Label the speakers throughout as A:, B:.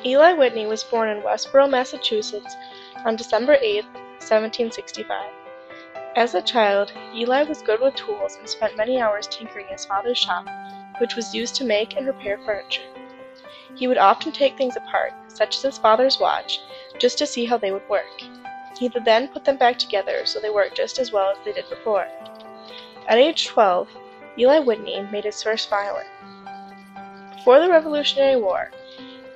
A: Eli Whitney was born in Westborough, Massachusetts on December 8, 1765. As a child, Eli was good with tools and spent many hours tinkering in his father's shop, which was used to make and repair furniture. He would often take things apart, such as his father's watch, just to see how they would work. He would then put them back together so they worked just as well as they did before. At age 12, Eli Whitney made his first violin. Before the Revolutionary War,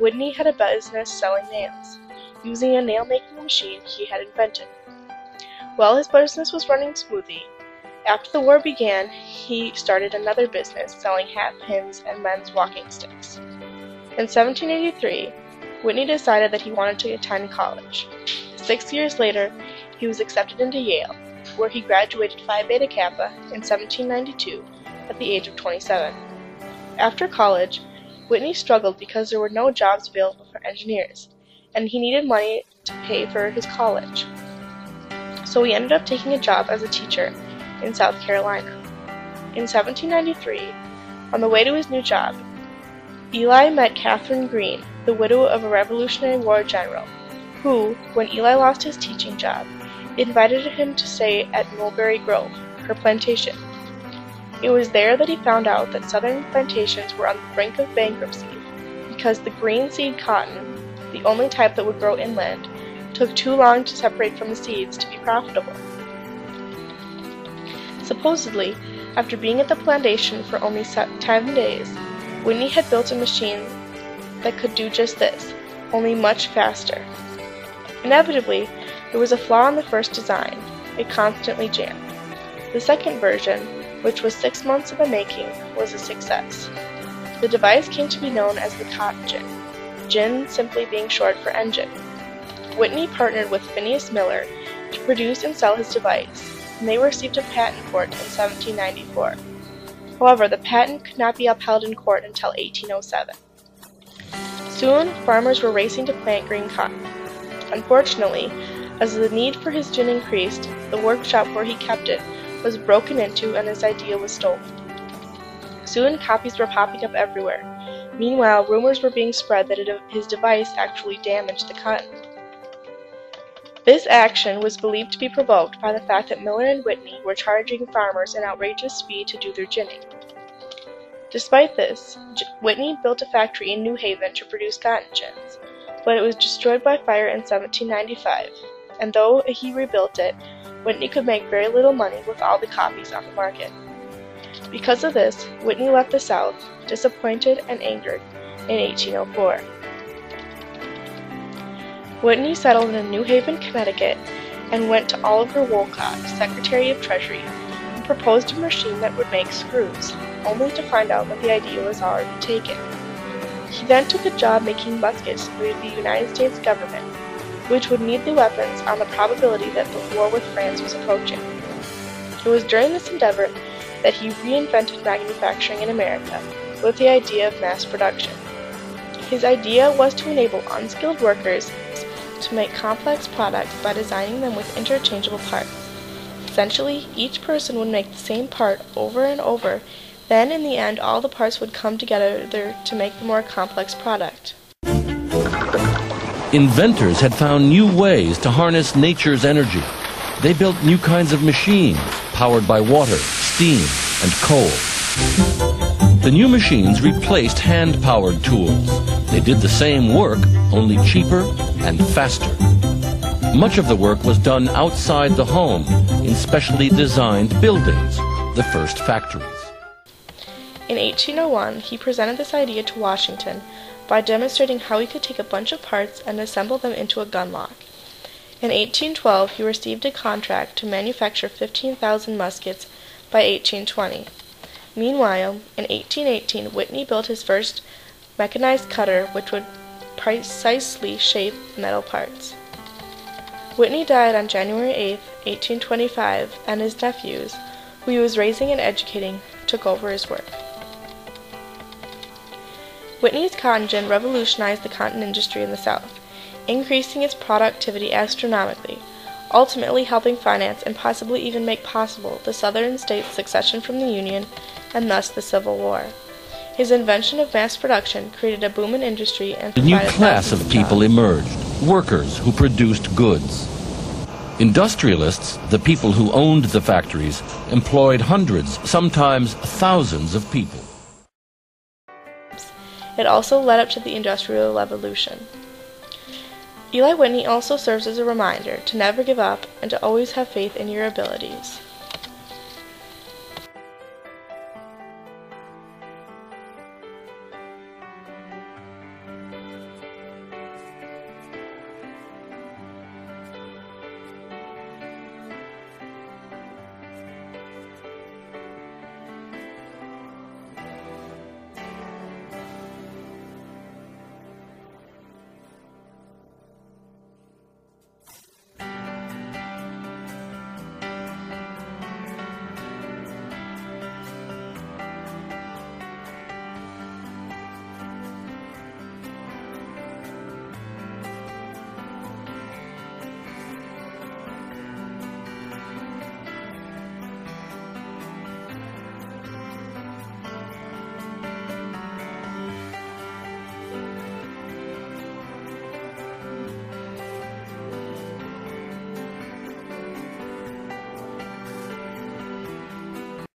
A: Whitney had a business selling nails, using a nail-making machine he had invented. While his business was running smoothly, after the war began, he started another business selling hat pins and men's walking sticks. In 1783, Whitney decided that he wanted to attend college. 6 years later, he was accepted into Yale, where he graduated Phi Beta Kappa in 1792 at the age of 27. After college, Whitney struggled because there were no jobs available for engineers, and he needed money to pay for his college. So he ended up taking a job as a teacher in South Carolina. In 1793, on the way to his new job, Eli met Catherine Greene, the widow of a Revolutionary War general, who, when Eli lost his teaching job, invited him to stay at Mulberry Grove, her plantation. It was there that he found out that southern plantations were on the brink of bankruptcy because the green seed cotton, the only type that would grow inland, took too long to separate from the seeds to be profitable. Supposedly, after being at the plantation for only 10 days, Whitney had built a machine that could do just this, only much faster. Inevitably, there was a flaw in the first design. It constantly jammed. The second version, which was 6 months in the making, was a success. The device came to be known as the cotton gin, gin simply being short for engine. Whitney partnered with Phineas Miller to produce and sell his device, and they received a patent for it in 1794. However, the patent could not be upheld in court until 1807. Soon, farmers were racing to plant green cotton. Unfortunately, as the need for his gin increased, the workshop where he kept it was broken into and his idea was stolen. Soon, copies were popping up everywhere. Meanwhile, rumors were being spread that his device actually damaged the cotton. This action was believed to be provoked by the fact that Miller and Whitney were charging farmers an outrageous fee to do their ginning. Despite this, Whitney built a factory in New Haven to produce cotton gins, but it was destroyed by fire in 1795, and though he rebuilt it, Whitney could make very little money with all the copies on the market. Because of this, Whitney left the South, disappointed and angered, in 1804. Whitney settled in New Haven, Connecticut, and went to Oliver Wolcott, Secretary of Treasury, and proposed a machine that would make screws, only to find out that the idea was already taken. He then took a job making muskets for the United States government, which would need the weapons on the probability that the war with France was approaching. It was during this endeavor that he reinvented manufacturing in America with the idea of mass production. His idea was to enable unskilled workers to make complex products by designing them with interchangeable parts. Essentially, each person would make the same part over and over, then in the end all the parts would come together to make the more complex product.
B: Inventors had found new ways to harness nature's energy. They built new kinds of machines, powered by water, steam, and coal. The new machines replaced hand-powered tools. They did the same work, only cheaper and faster. Much of the work was done outside the home, in specially designed buildings, the first factories.
A: In 1801, he presented this idea to Washington by demonstrating how he could take a bunch of parts and assemble them into a gun lock. In 1812, he received a contract to manufacture 15,000 muskets by 1820. Meanwhile, in 1818, Whitney built his first mechanized cutter which would precisely shape metal parts. Whitney died on January 8, 1825, and his nephews, who he was raising and educating, took over his work. Whitney's cotton gin revolutionized the cotton industry in the South, increasing its productivity astronomically, ultimately helping finance and possibly even make possible the Southern states' secession from the Union and thus the Civil War. His invention of mass production created a boom in industry and
B: A new
A: provided
B: class
A: thousands
B: of people
A: jobs.
B: emerged, workers who produced goods. Industrialists, the people who owned the factories, employed hundreds, sometimes thousands of people.
A: It also led up to the Industrial Revolution. Eli Whitney also serves as a reminder to never give up and to always have faith in your abilities.